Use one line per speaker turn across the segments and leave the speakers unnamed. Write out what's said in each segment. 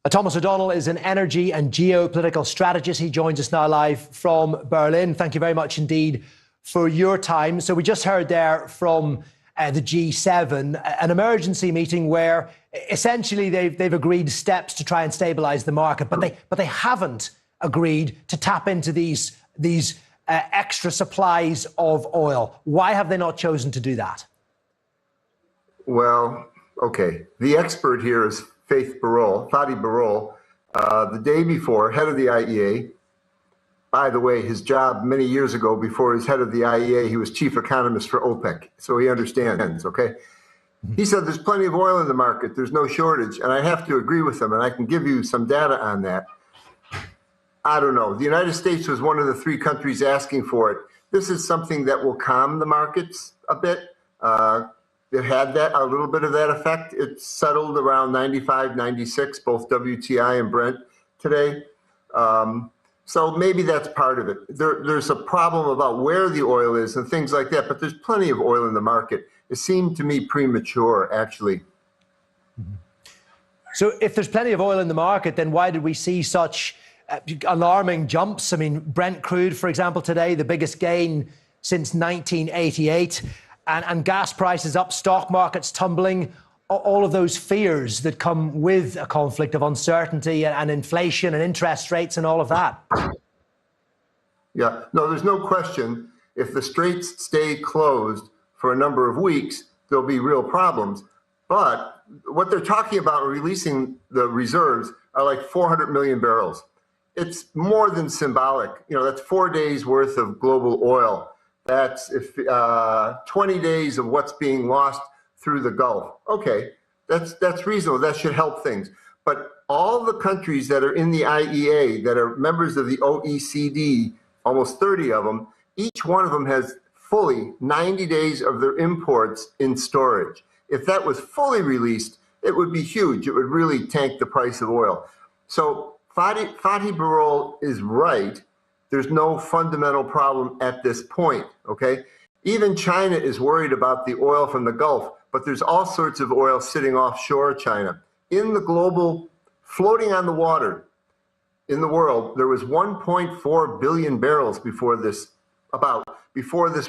Thomas O'Donnell is an energy and geopolitical strategist. He joins us now live from Berlin. Thank you very much indeed for your time. So we just heard there from the G7, an emergency meeting where essentially they've agreed steps to try and stabilise the market, but they haven't agreed to tap into these extra supplies of oil. Why have they not chosen to do that?
Well, okay. The expert here is Fatih Birol, the day before, head of the IEA. By the way, his job many years ago, before he was head of the IEA, he was chief economist for OPEC, so he understands, okay? He said there's plenty of oil in the market, there's no shortage, and I have to agree with him, and I can give you some data on that. I don't know. The United States was one of the three countries asking for it. This is something that will calm the markets a bit. It had a little bit of that effect. It settled around 95, 96, both WTI and Brent today. So maybe that's part of it. There's a problem about where the oil is and things like that, but there's plenty of oil in the market. It seemed to me premature, actually.
So if there's plenty of oil in the market, then why did we see such alarming jumps? I mean, Brent crude, for example, today, the biggest gain since 1988. And gas prices up, stock markets tumbling, all of those fears that come with a conflict of uncertainty and inflation and interest rates and all of that.
Yeah, no, there's no question. If the straits stay closed for a number of weeks, there'll be real problems. But what they're talking about releasing the reserves are like 400 million barrels. It's more than symbolic. You know, that's 4 days worth of global oil. That's 20 days of what's being lost through the Gulf. Okay, that's reasonable. That should help things. But all the countries that are in the IEA, that are members of the OECD, almost 30 of them, each one of them has fully 90 days of their imports in storage. If that was fully released, it would be huge. It would really tank the price of oil. So Fatih Birol is right. There's no fundamental problem at this point, okay? Even China is worried about the oil from the Gulf, but there's all sorts of oil sitting offshore China. In the global, floating on the water in the world, there was 1.4 billion barrels before this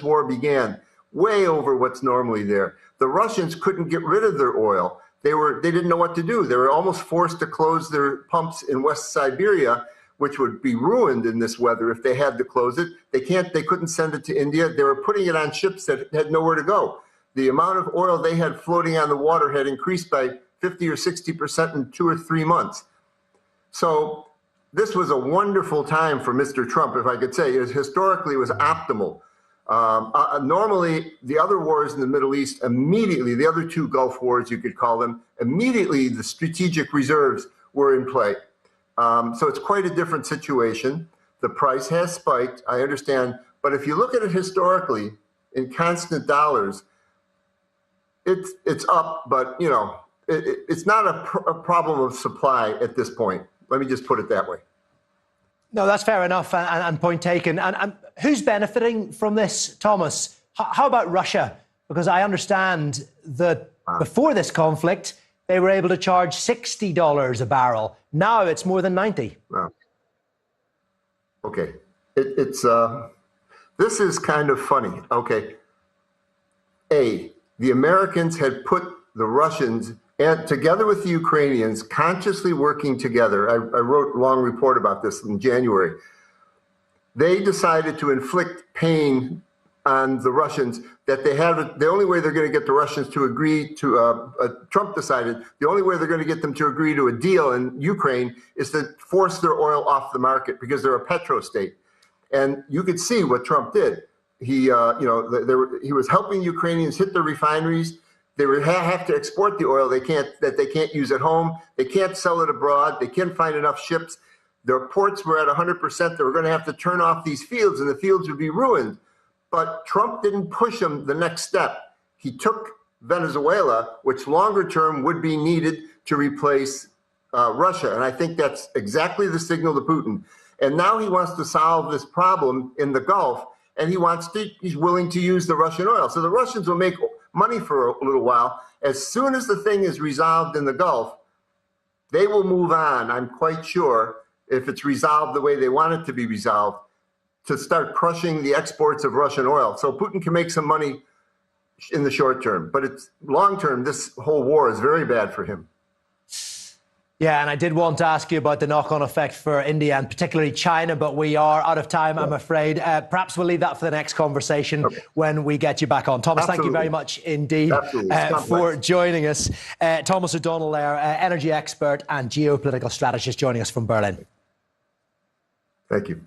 war began, way over what's normally there. The Russians couldn't get rid of their oil. They didn't know what to do. They were almost forced to close their pumps in West Siberia, which would be ruined in this weather if they had to close it. They couldn't send it to India. They were putting it on ships that had nowhere to go. The amount of oil they had floating on the water had increased by 50 or 60% in 2 or 3 months. So this was a wonderful time for Mr. Trump, if I could say. Historically, it was optimal. Normally, the other wars in the Middle East, immediately, the other two Gulf wars, you could call them, immediately the strategic reserves were in play. So it's quite a different situation. The price has spiked, I understand. But if you look at it historically, in constant dollars, it's up, but you know, it's not a problem of supply at this point. Let me just put it that way.
No, that's fair enough and point taken. And who's benefiting from this, Thomas? How about Russia? Because I understand that before this conflict, they were able to charge $60 a barrel. Now it's more than 90.
Wow. Okay. This is kind of funny. Okay. The Americans had put the Russians, and together with the Ukrainians, consciously working together. I wrote a long report about this in January. They decided to inflict pain on the Russians, that the only way they're going to get the Russians to agree to, Trump decided the only way they're going to get them to agree to a deal in Ukraine is to force their oil off the market because they're a petrostate. And you could see what Trump did. He was helping Ukrainians hit their refineries. They have to export the oil they can't use at home. They can't sell it abroad. They can't find enough ships. Their ports were at 100%. They were going to have to turn off these fields, and the fields would be ruined. But Trump didn't push them the next step. He took Venezuela, which longer term would be needed to replace Russia. And I think that's exactly the signal to Putin. And now he wants to solve this problem in the Gulf, and he's willing to use the Russian oil. So the Russians will make money for a little while. As soon as the thing is resolved in the Gulf, they will move on, I'm quite sure, if it's resolved the way they want it to be resolved, to start crushing the exports of Russian oil. So Putin can make some money in the short term, but it's long term, this whole war is very bad for him.
Yeah, and I did want to ask you about the knock-on effect for India and particularly China, but we are out of time, I'm afraid. Perhaps we'll leave that for the next conversation when we get you back on. Thomas, thank you very much indeed for joining us. Thomas O'Donnell there, energy expert and geopolitical strategist joining us from Berlin.
Thank you.